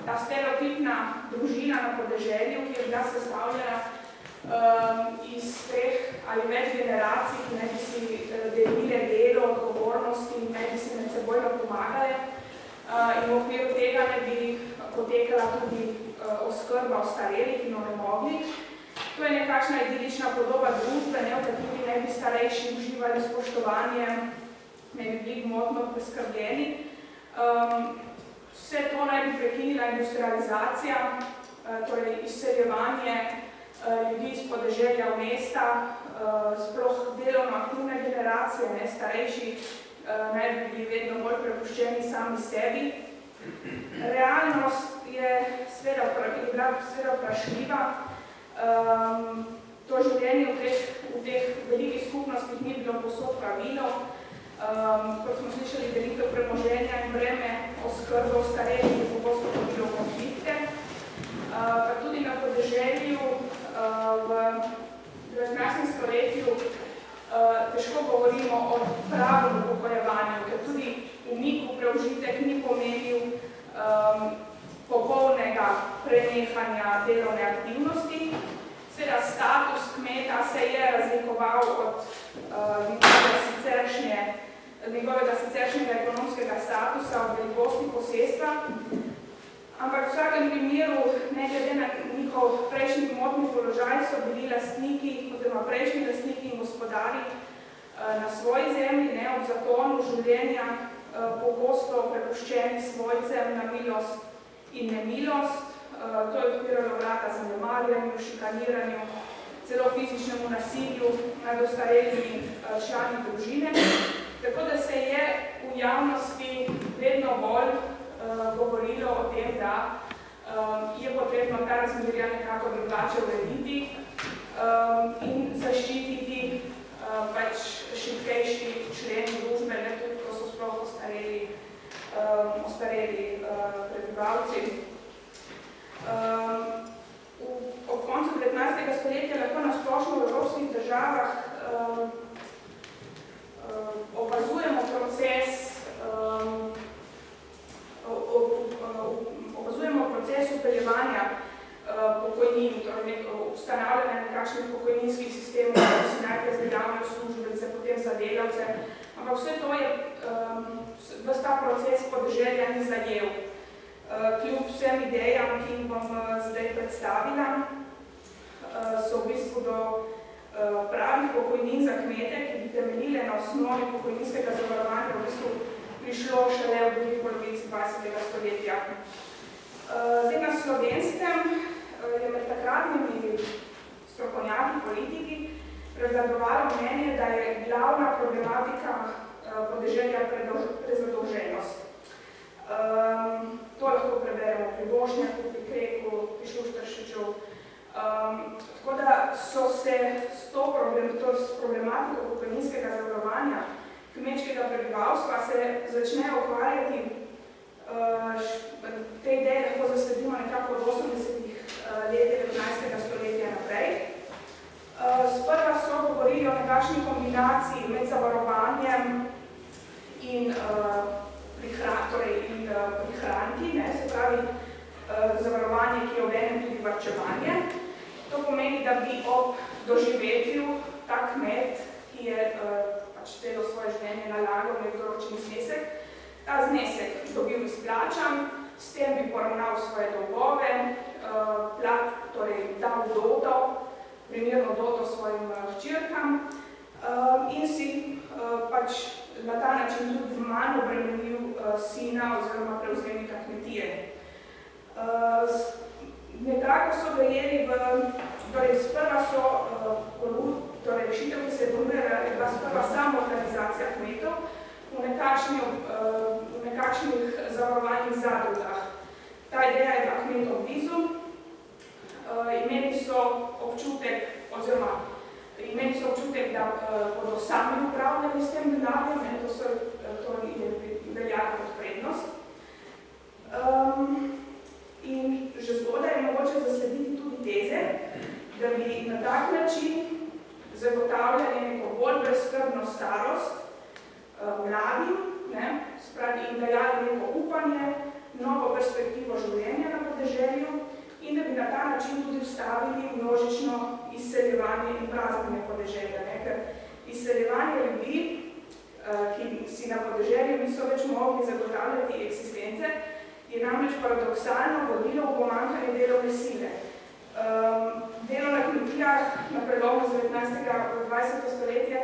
ta stereotipna družina na podeželju, ki je bila sestavljena iz 3 ali več generacij, ki ne bi si delile delo, odgovornosti in ne bi si med sebojno pomagale. In v okviru tega ne bi potekala tudi oskrba ostarelih in onemoglih. To je nekakšna idilična podoba družbe, v kateri ne bi starejši uživali spoštovanje, ne bi bili gmotno preskrbljeni. Vse to naj bi prekinila industrializacija, torej izseljevanje ljudi iz podeželja v mesta, sploh delovno aktivne generacije, ne starejši, naj bi bili vedno bolj prepuščeni sami sebi. Realnost je bila seveda vprašljiva. To življenje v teh velikih skupnostih ni bilo povsod pravilo. Kot smo slišali, delitev premoženja in breme oskrbe ostarelih je pogosto vodilo v konflikte. Pa tudi na podeželju v 19. stoletju težko govorimo o pravem upokojevanju, ker tudi umik v preužitek ni pomenil popolnega prenehanja delovne aktivnosti. Seveda status kmeta se je razlikoval od njegovega siceršnjega ekonomskega statusa, od velikosti posestva, ampak v vsakem primeru, ne glede na njihov prejšnji gmotni položaj, so bili lastniki, oziroma prejšnji lastniki in gospodari na svoji zemlji, ob zatonu življenja, pogosto prepuščeni svojcem na milost in nemilost. To je odpiralo vrata zanemarjanju, šikaniranju, celo fizičnemu nasilju nad ostarelimi člani družine. Tako da se je v javnosti vedno bolj govorilo o tem, da je potrebno ta razmerja nekako drugače urediti in zaščititi pač šibkejši člen družbe, ne tudi, ko so sploh ostareli prebivalci. Ob koncu 19. stoletja lahko na splošno v evropskih državah opazujemo proces upeljevanja pokojnin, torej ustanavljanja nekakšnih pokojninskih sistemov, ki si najprej za javne uslužbence, potem za delavce, ampak vse to je, ves ta proces podeželja ni zajel. Kljub vsem idejam, ki jih bom zdaj predstavila, so v bistvu do pravih pokojnin za kmete, ki bi temeljile na osnovi pokojninskega zavarovanja, v bistvu prišlo šele v drugi polovici 20. stoletja. Zdaj na Slovenskem je med takratnimi strokovnjaki, politiki prevladovalo mnenje, da je glavna problematika podeželja prezadolženost. To lahko preberemo pri Bošnjaku, pri Kreku, pri Šuštaršiču. Tako da so se s problematiko pokojninskega zavarovanja kmečkega prebivalstva se začnejo ukvarjati, te ideje lahko zasledimo nekako od 80-ih let 19. stoletja naprej. Sprva so govorili o nekakšni kombinaciji med zavarovanjem in prihranki, se pravi zavarovanje, ki je obenem tudi varčevanje. To pomeni, da bi ob doživetju ta kmet, ki je celo svoje življenje nalagal nek določen znesek, ta znesek dobil izplačan, s tem bi poravnal svoje dolgove, torej dal doto, primerno doto svojim hčerkam in si na ta način tudi manj obremenil sina oziroma prevzemnika kmetije. Nekako so dojeli sprva so rešitev, ki se je ponujala, je bila sprva samoorganizacija kmetov v nekakšnih zavarovanih zadrugah. Ta ideja je bila kmetom blizu, imeli so občutek, da bodo sami upravljali s tem denarjem, to je veljalo kot prednost. In že zgodaj je mogoče zaslediti tudi teze, da bi na tak način zagotavljali neko bolj brezskrbno starost mladim in dajali neko upanje novo perspektivo življenja na podeželju in da bi na ta način tudi ustavili množično izseljevanje in praznjenje podeželja. Ker izseljevanje ljudi, ki si na podeželju niso več mogli zagotavljati eksistence, je namreč paradoksalno vodilo v pomanjkanje delovne sile. Delo na kmetijah na prelomu z 19. in 20. stoletja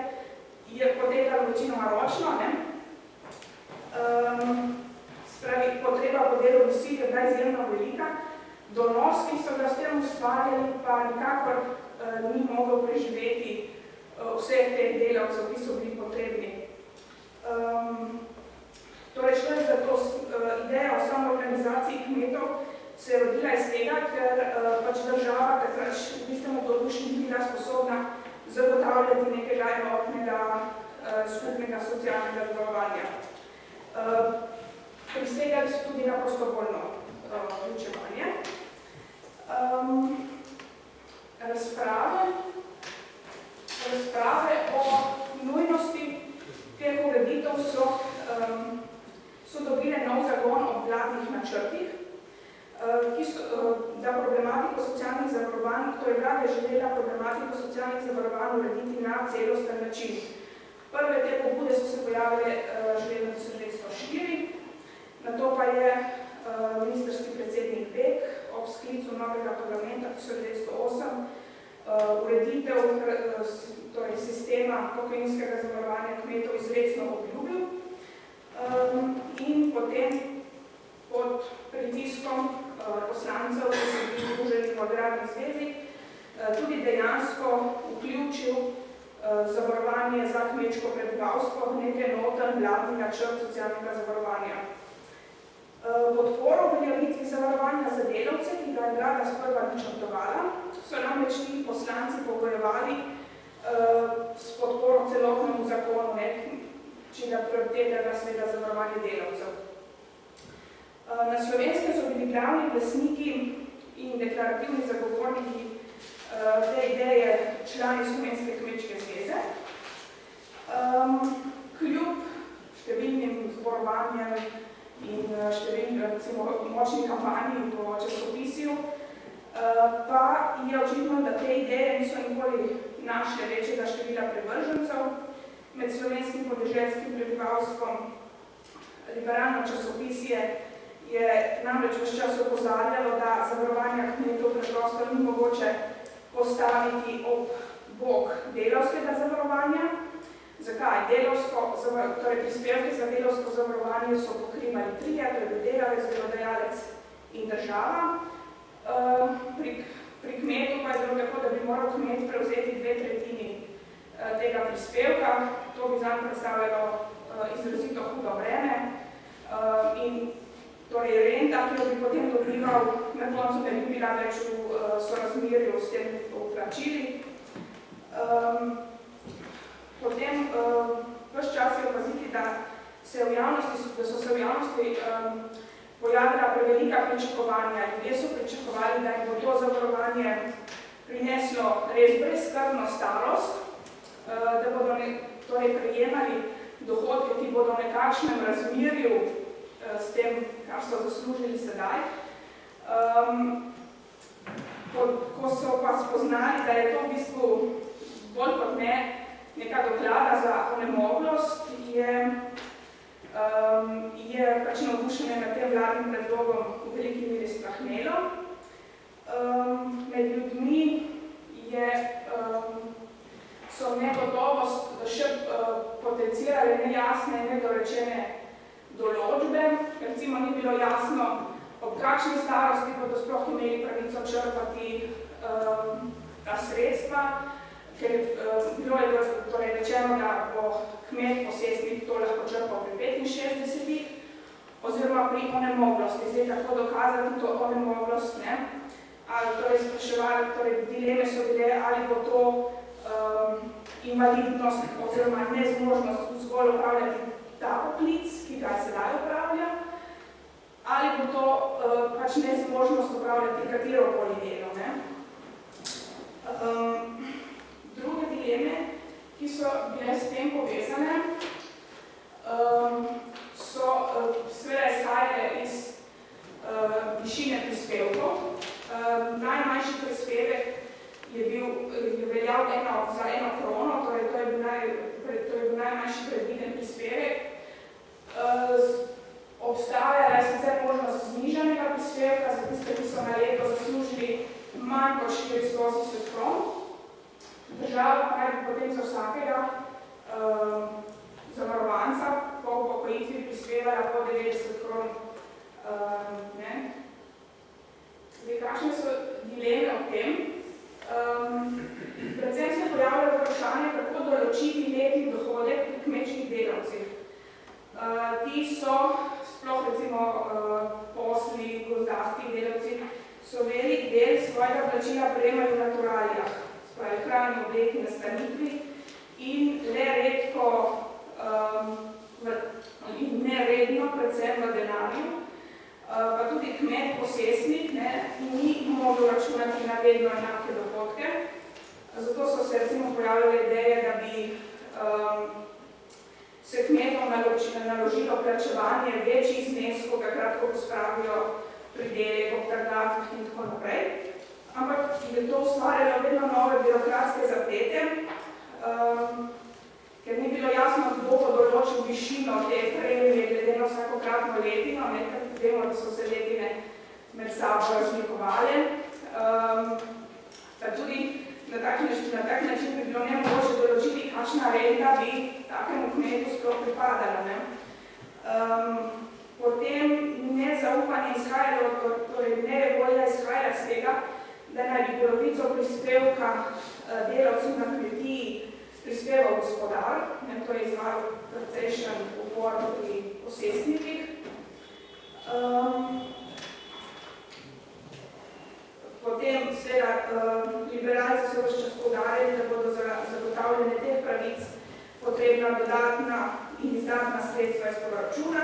je potekalo večinoma ročno, spravi, potreba po delovni sili je bila izjemno velika, donos, ki so ga s tem ustvarjali, pa nikakor ni mogel preživeti vseh teh delavcev, ki so bili potrebni. Torej, šlo je za to ideja o samoorganizaciji kmetov se je rodila iz tega, ker pač država takrat v bistvu obdobju še ni bila sposobna zagotavljati nekega enotnega skupnega socialnega zavarovanja. Prisegali so tudi na prostovoljno vključevanje. Razprave o nujnosti teh ureditev so dobile nov zagon o vladnih načrtih, da problematiko socialnih zavarovanj, to je vlada želela problematiko socialnih zavarovanj urediti na celosten način. Prve te pobude so se pojavile že leta 1904, nato pa je ministrski predsednik Bek ob sklicu novega parlamenta 1908 ureditev torej sistema pokojninskega zavarovanja kmetov izrecno obljubil in potem pod pritiskom poslancev, ki so bili združeni v agrarni zvezi, tudi dejansko vključil zavarovanje za kmečko prebivalstvo v nek enoten vladni načrt socialnega zavarovanja. Podporo uveljavitvi zavarovanja za delavce, ki ga je vlada sprva načrtovala, so namreč ti poslanci pogojevali s podporo celotnemu zakonu, čega prioritetnega sveda zavarovanja delavcev. Na Slovenskem so bili glavni glasniki in deklarativni zagovorniki te ideje člani Slovenske kmečke zveze. Kljub številnim zborovanjem in številnim močnim kampanji po časopisju, pa je očitno, da te ideje niso nikoli našle večjega števila privržencev. Med slovenskim podeželskim prebivalstvom liberalno časopisje je namreč ves čas opozarjalo, da zavarovanja kmetov preprosto ni mogoče postaviti ob bok delavskega zavarovanja. Zakaj? Torej prispevke za delavsko zavarovanje so pokrivali trije, to je bil delavec, delodajalec in država. Pri kmetu pa je bilo tako, da bi moral kmet prevzeti 2/3 tega prispevka. To bi zanj predstavljalo izrazito hudo breme in torej renta, ki jo bi potem dobival, na koncu ne bi bila več v sorazmerju s tem vplačili. Potem ves čas je opaziti, da so se v javnosti pojavila prevelika pričakovanja. Ljudje so pričakovali, da jim bo to zavarovanje prineslo res brezskrbno starost, da bodo torej prejemali dohodke, ki bodo v nekakšnem razmerju s tem, kar so zaslužili sedaj. Ko so pa spoznali, da je to v bistvu bolj kot ne neka doklada za onemoglost, je pač navdušenje nad tem vladnim predlogom v veliki meri strahnelo. Med ljudmi so negotovost še potencirale nejasne in nedorečene določbe. Recimo ni bilo jasno, ob kakšni starosti bodo sploh imeli pravico črpati ta sredstva, ker bilo je torej rečeno, da bo kmet posestnik to lahko črpal pri 65, oziroma pri onemoglosti. Zdaj tako dokazati to onemoglost, ali torej spraševali, torej dileme so bile, ali bo to invalidnost oziroma nezmožnost zgolj upravljati ta poklic, ki ga sedaj upravlja, ali bo to pač nezmožnost upravljati katerokoli delo. Druge dileme, ki so bile s tem povezane, so seveda izhajale iz višine prispevkov. Najmanjši prispevek je veljal za 1 krono, torej to je bil najmanjši predviden prispevek. Obstajala je sicer možnost znižanega prispevka za tiste, ki so na leto zaslužili manj kot 480 kron. Država pa naj bi potem za vsakega zavarovanca po upokojitvi prispevala po 90 kron. Zdaj, kakšne so dileme o tem? Predvsem se pojavlja vprašanje, kako določiti letni dohodek pri kmečkih delavcih. Ti so, sploh recimo posli, gozdarski delavci, so velik del svojega plačila prejemajo v naturalijah, spravi hrani, obleki, nastanitvi in le redko in neredno, predvsem v denarju, pa tudi kmet, posestnik, ni mogel računati na vedno enake dohodke. Zato so se recimo pojavile ideje, da bi se kmetom naložilo plačevanje večjih zneskov, takrat, ko pospravijo pridelek ob trgatvah in tako naprej. Ampak je to ustvarjalo vedno nove birokratske zaplete, ker ni bilo jasno, kdo bo določil višino te premije glede na vsakokratno letino, ker vemo, da so se letine med sabo razlikovale. Pa tudi na tak način bi bilo nemogoče določiti, kakšna renta bi takemu kmetu sploh pripadala. Potem nezaupanje izhajalo, torej nevolja izhajala z tega, da naj bi polovico prispevka delavcev na kmetiji prispeval gospodar, to je izvalo precejšen upor pri posestnikih. Potem seveda liberalci so vse čas poudarjali, da bodo za zagotavljanje teh pravic potrebna dodatna in izdatna sredstva iz proračuna.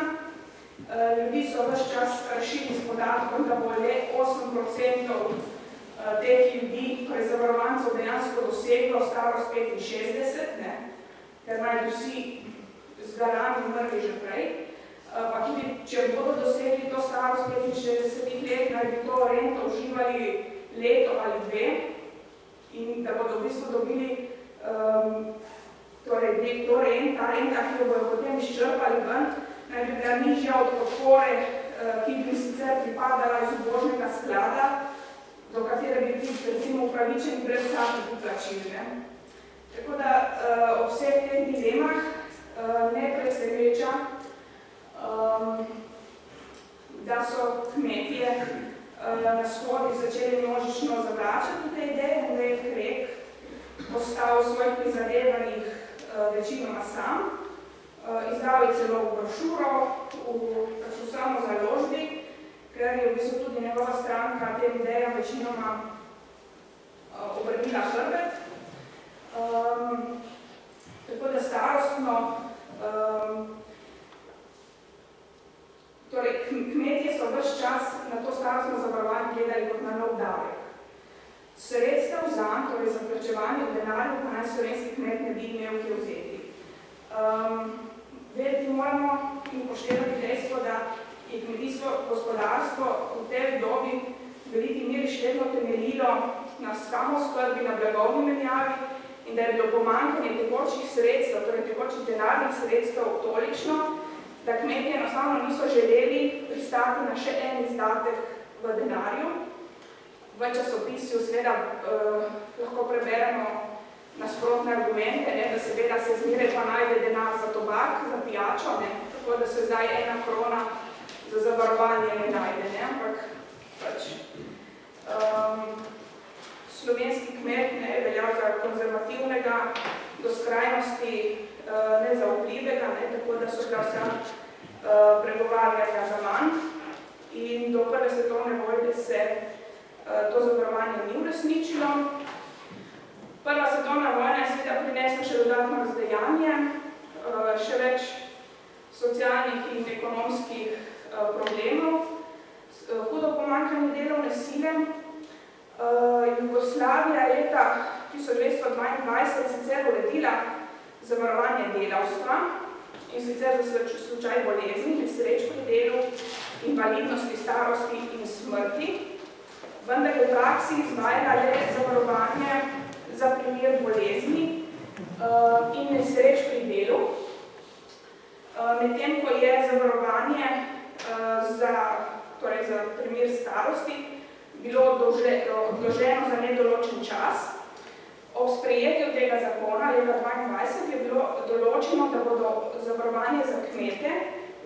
Ljudi so vse čas strašili s podatkom, da bo le 8% teh ljudi, torej zavarovancev, dejansko doseglo starost 65, ker naj bi vsi zgarani umrli že prej. Pa tudi, če bodo dosegli to starost 65 let, naj bi to rento uživali leto ali 2 in da bodo v bistvu dobili torej ta renta, ki jo bodo potem izčrpali ven, naj bi bila nižja od podpore, ki bi sicer pripadala iz obožnega sklada, do katere bi bili recimo upravičeni brez vsakih uplačil. Tako da ob vseh teh dilemah ne preseneča, da so kmetje na shodih začeli množično zavračati te ideje, da je Krek postal v svojih prizadevanjih večinoma sam. Izdal je celo brošuro v samozaložbi, ker je v bistvu tudi njegova stranka tem idejam večinoma obrnila hrbet. Tako da starostno, torej kmetje so ves čas na to starostno zavarovanje gledali kot na nov davek. Sredstev zanj, torej za plačevanje v denarju, pa naj slovenski kmet ne bi imel kje vzeti. Vedeti moramo in upoštevati dejstvo, da je kmetijsko gospodarstvo v tej dobi v veliki meri še vedno temeljilo na samooskrbi, na blagovni menjavi in da je bilo pomanjkanje tekočih sredstev, torej tekočih denarnih sredstev tolikšno, da kmetje enostavno niso želeli pristati na še en izdatek v denarju. V časopisju seveda lahko preberemo nasprotne argumente, da seveda se zmeraj pa najde denar za tobak, za pijačo, tako da se zdaj 1 krona za zavarovanje ne najde, ampak pač slovenski kmet je veljal za konzervativnega, do skrajnosti nezaupljivega, tako da so ga vsa pregovarjanja za manj in do prve svetovne vojne se to zavarovanje ni uresničilo. Prva svetovna vojna je seveda prinesla še dodatno razdejanje, še več socialnih in ekonomskih problemov, hudo pomanjkanje delovne sile. Jugoslavija je leta 1922 sicer uredila zavarovanje delavstva in sicer za slučaj bolezni, nesreč pri delu, invalidnosti, starosti in smrti, vendar je v praksi izvajala le zavarovanje za primer bolezni in nesreč pri delu, medtem ko je zavarovanje za primer starosti bilo odloženo za nedoločen čas. Ob sprejetju tega zakona leta 2022 je bilo določeno, da bodo zavarovanje za kmete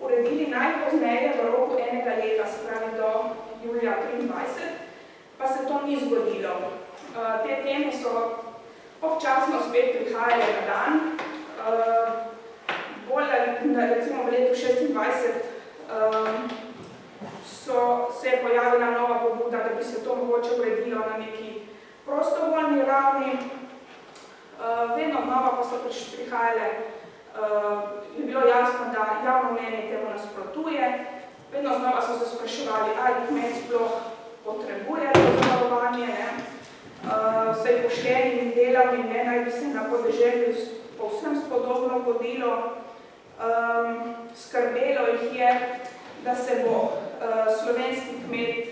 uredili najpozneje v roku enega leta, se pravi do julija 2023, pa se to ni zgodilo. Te teme so občasno spet prihajale na dan, bolj recimo v letu 2026 se je pojavila nova pobuda, da bi se to mogoče uredilo na neki prostovoljni ravni. Vedno znova pa so prihajale, je bilo jasno, da javno mnenje temu nasprotuje. Vedno znova so se spraševali, ali kmet sploh potrebuje zavarovanje, saj pošteni in delavni ne naj bi se na podeželju povsem spodobno vodilo. Skrbelo jih je, da se bo slovenski kmet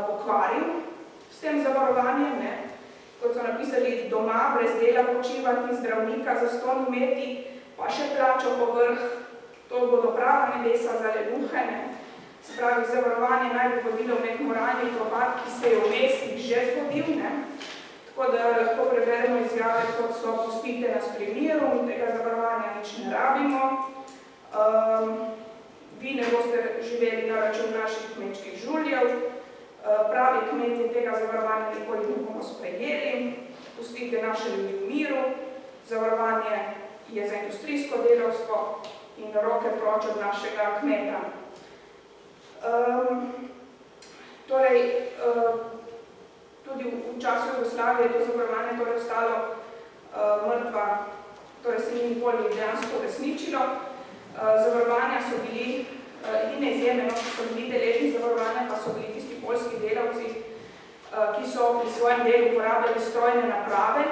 pokvaril s tem zavarovanjem, kot so napisali, doma, brez dela počivati, zdravnika za ston imeti, pa še plačo povrh, to bodo prava nebesa za lenuhe. Se pravi, zavarovanje naj bi vodilo v nek moralni propad, ki se je v mestih že zgodil, tako da lahko preberemo izjave, kot so pustite nas pri miru, mi tega zavarovanja nič ne rabimo, vi ne boste živeli na račun naših kmečkih žuljev, pravi kmetje tega zavarovanja nikoli ne bomo sprejeli, pustite naše ljudi v miru, zavarovanje je za industrijsko delavstvo in roke proč od našega kmeta. Tudi v času Jugoslavije je to zavarovanje ostalo mrtva, se ni nikoli dejansko resničilo. Zavarovanja so bili, edine izjeme, ki so bili deležni zavarovanja, pa so bili tisti poljski delavci, ki so pri svojem delu uporabljali strojne naprave,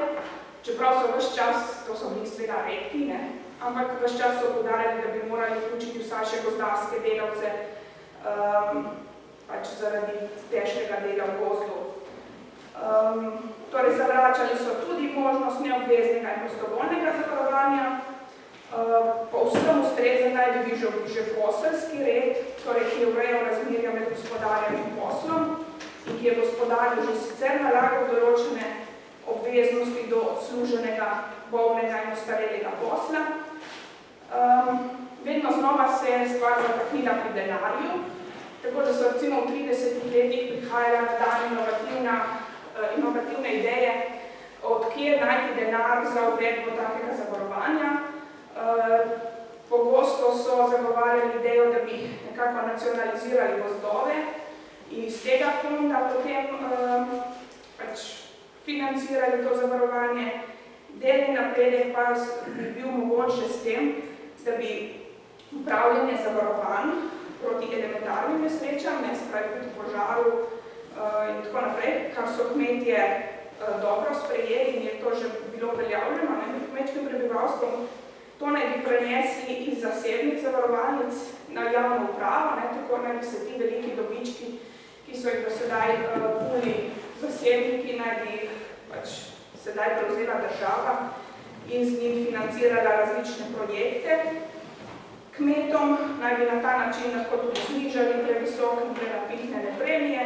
čeprav so ves čas, to so bili sveda redki, ampak ves čas so poudarjali, da bi morali vključiti vsaj še gozdarske delavce, pač zaradi težkega dela v gozdu. Zavračali so tudi možnost neobveznega in prostovoljnega zavarovanja, povsem ustrezen naj bi bil že poselski red, ki je urejal razmerja med gospodarjem in poslom in ki je gospodarju že sicer nalagal določene obveznosti do odsluženega, bolnega in ostarelega posla. Vedno znova se je stvar zataknila pri denarju, tako da so recimo v 30 letih prihajala na dan inovativne ideje, odkje najti denar za uvedbo takega zavarovanja. Pogosto so zagovarjali idejo, da bi nekako nacionalizirali gozdove in iz tega fonda potem financirali to zavarovanje. Delni napredek pa bi bil mogoče s tem, da bi upravljanje zavarovanj proti elementarnim nesrečam, se pravi proti požaru in tako naprej, kar so kmetje dobro sprejeli in je to že bilo uveljavljeno med kmečkim prebivalstvom. To naj bi prenesli iz zasebnih zavarovalnic na javno upravo, tako naj bi se ti veliki dobički, ki so jih do sedaj puli zasebniki, naj bi jih sedaj prevzela država in z njim financirala različne projekte. Kmetom naj bi na ta način lahko tudi znižali previsoke in prenapihnjene premije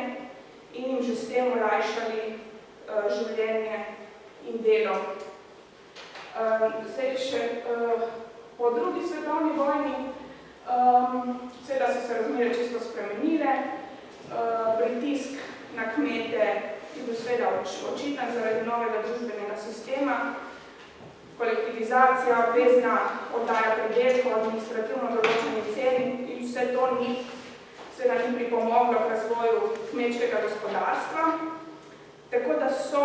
in jim že s tem olajšali življenje in delo. Zdaj še po drugi svetovni vojni, seveda so se razmere čisto spremenile, pritisk na kmete je bil seveda očiten zaradi novega družbenega sistema, kolektivizacija, obvezna oddaja pridelkov, administrativno določanje cen in vse to seveda ni pripomoglo k razvoju kmečkega gospodarstva, tako da so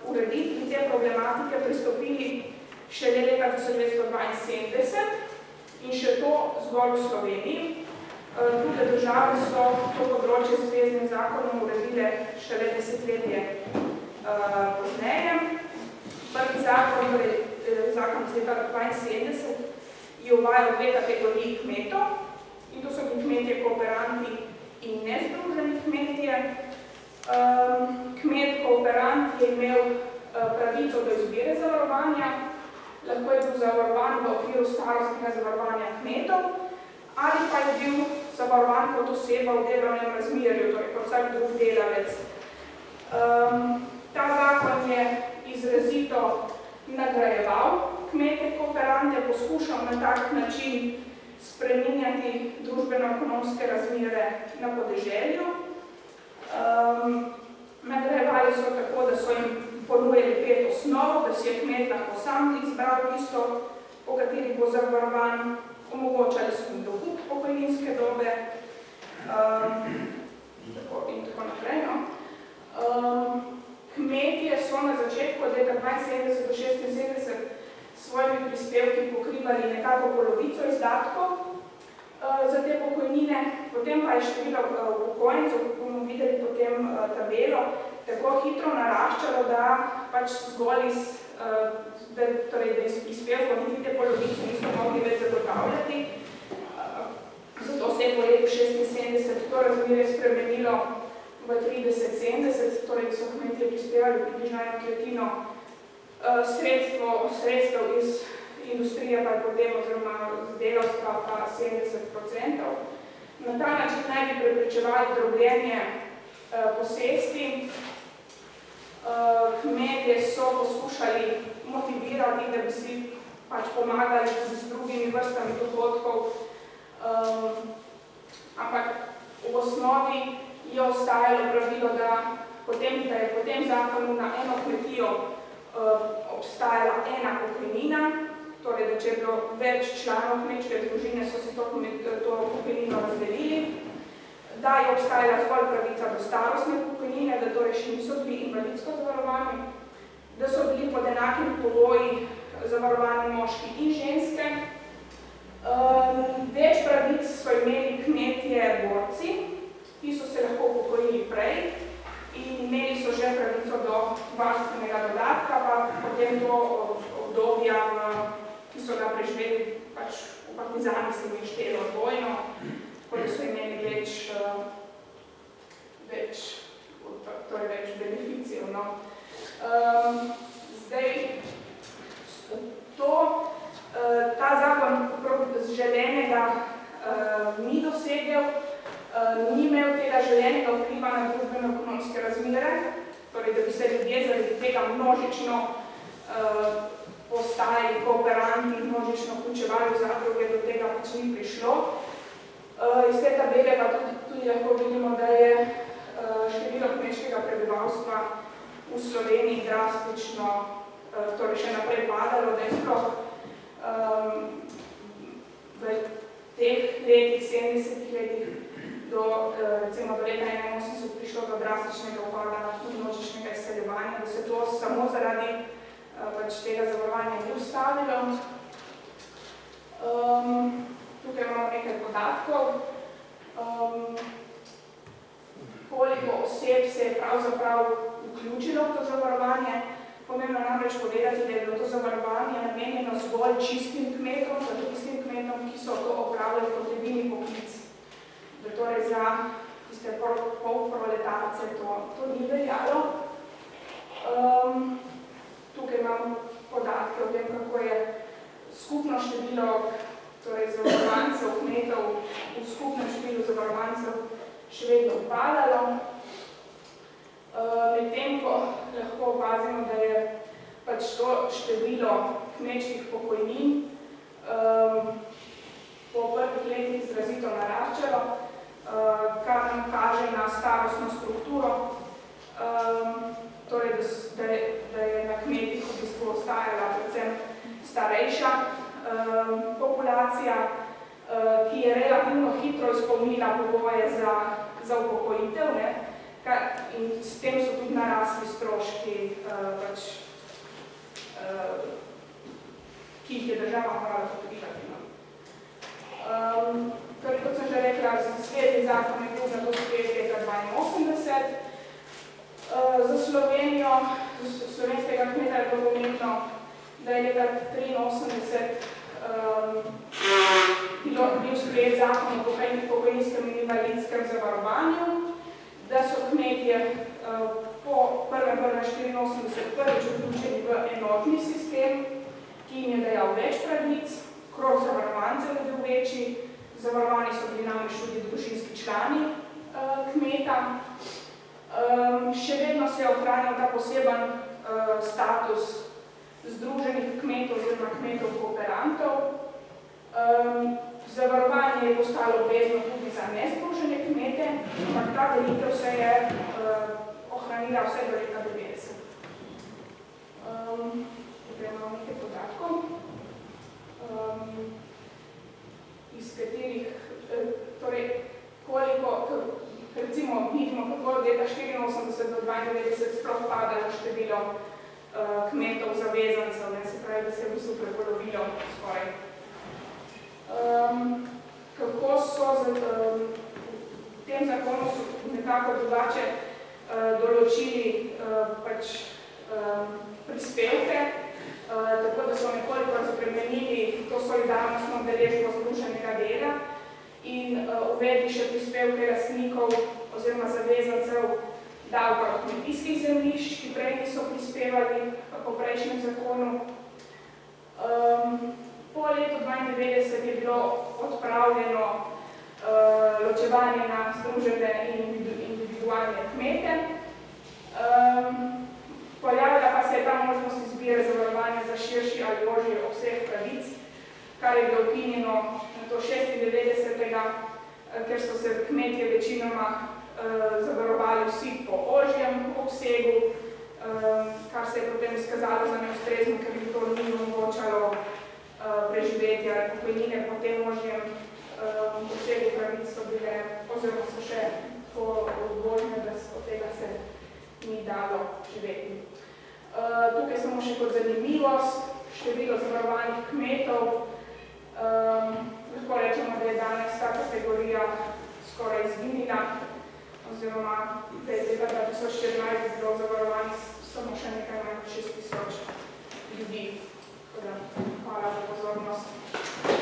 ureditvi te problematike pristopili šele leta 1972 in še to zgolj v Sloveniji. Druge države so to področje s zveznim zakonom uredile šele desetletje pozneje. Prvi zakon, zakon iz leta 1972, je uvajal dve kategoriji kmetov, in to so bili kmetje kooperanti in nezdruženi kmetje. Kmet kooperant je imel pravico do izbire zavarovanja, lahko je bil zavarovan v okviru starostnega zavarovanja kmetov, ali pa je bil zavarovan kot oseba v delovnem razmerju, torej kot vsak drug delavec. Ta zakon je izrazito nagrajeval kmete kooperante, poskušal na tak način spreminjati družbeno-ekonomske razmere na podeželju. Nagrajevali so tako, da so jim ponujali 5 osnov, da si je kmet lahko sam izbral tisto, po kateri bo zavarovan, omogočali so jim dokup pokojninske dobe in tako naprej. Kmetje so na začetku od leta 72 do 76 svojimi prispevki pokrivali nekako polovico izdatkov za te pokojnine, potem pa je število upokojencev, kot bomo videli potem tabelo, tako hitro naraščalo, da pač zgolj iz prispevkov niti te polovice niso mogli več zagotavljati. Zato se je po letu 76 to razmerje spremenilo v 30-70, torej so kmetje prispevali približno 1/3 sredstev iz industrije, pa potem oziroma z delavstva pa 70%. Na ta način naj bi preprečevali drobljenje posesti. Kmetje so poskušali motivirati, da bi si pač pomagali z drugimi vrstami dohodkov, ampak v osnovi je ostajalo pravilo, da je po tem zakonu na eno kmetijo obstajala ena pokojnina, torej da če je bilo več članov kmečke družine, so si to pokojnino razdelili, da je obstajala zgolj pravica do starostne pokojnine, da torej še niso bili invalidsko zavarovani, da so bili pod enakimi pogoji zavarovani moški in ženske. Več pravic so imeli kmetje borci, ki so se lahko upokojili prej in imeli so že pravico do varstvenega dodatka, pa potem do obdobja, ki so ga preživeli pač v partizani, se jim je štelo vojno, tako da so imeli več beneficijev. Zdaj, ta zakon z želenega ni dosegel, ni imel tega želenega vpliva na družbeno-ekonomske razmere, torej da bi se ljudje zaradi tega množično postajali kooperanti, množično vključevali v zadruge, do tega pač ni prišlo. Iz te tabele pa tudi lahko vidimo, da je število kmečkega prebivalstva v Sloveniji drastično, torej še naprej padalo, da je sploh v teh letih, 70 letih, recimo do leta 81 prišlo do drastičnega upada množičnega izseljevanja, da se to samo zaradi pač tega zavarovanja ni ustavilo. Tukaj imamo nekaj podatkov. Koliko oseb se je pravzaprav vključilo v to zavarovanje. Pomembno namreč povedati, da je bilo to zavarovanje namenjeno zgolj čistim kmetom, pa tistim kmetom, ki so to opravljali kot edini poklic. Da torej za tiste polproletarce to ni veljalo. Tukaj imamo podatke o tem, kako je skupno število zavarovancev, kmetov v skupnem številu zavarovancev še vedno upadalo. Medtem ko lahko opazimo, da je pač to število kmečkih pokojnin po prvih letih izrazito naraščalo, kar nam kaže na starostno strukturo, torej da je na kmetih v bistvu ostajala predvsem starejša populacija, ki je relativno hitro izpolnila pogoje za upokojitev, in s tem so tudi narasli stroški, ki jih je država morala pokrivati. Torej, kot sem že rekla, naslednji zakon je bil zato sprejet leta 82. Za Slovenijo, za slovenskega kmeta je bilo pomembno, da je leta 83 bil sprejet zakon o pokojninskem in invalidskem zavarovanju, da so kmetje po 1.1.84 prvič vključeni v enotni sistem, ki jim je dajal več pravic, krog zavarovancev je bil večji, zavarovani so bili namreč tudi družinski člani kmeta. Še vedno se je ohranil ta poseben status združenih kmetov oziroma kmetov kooperantov. Zavarovanje je postalo obvezno tudi za nezdružene kmete, ampak ta delitev se je ohranila vse do leta 90. Tukaj imamo nekaj podatkov, iz katerih, torej, koliko, recimo, vidimo, kako od leta 84 do 92 sploh padalo število kmetov zavezancev, se pravi, da se je v bistvu prepolovilo skoraj. Kako so v tem zakonu nekako drugače določili prispevke, tako da so nekoliko spremenili to solidarnostno udeležbo združenega dela in uvedli še prispevke lastnikov oziroma zavezancev davka od kmetijskih zemljišč, ki prej niso prispevali po prejšnjem zakonu. Po letu 92 je bilo odpravljeno ločevanje na združene in individualne kmete. Pojavila pa se je ta možnost izbire zavarovanja za širši ali ožji obseg pravic, kar je bilo ukinjeno na to 96. ker so se kmetje večinoma zavarovali vsi po ožjem obsegu, kar se je potem izkazalo za neustrezno, ker bi to ni omogočalo preživetja ali pokojnine po tem ožjem obsegu pravic so bile, oziroma so še tako odgovorne, da od tega se ni dalo živeti. Tukaj samo še kot zanimivost, število zavarovanih kmetov. Lahko rečemo, da je danes ta kategorija skoraj izginila, oziroma da je leta 2014 bilo zavarovanih samo še nekaj manj 6000 ljudi. Hvala za pozornost.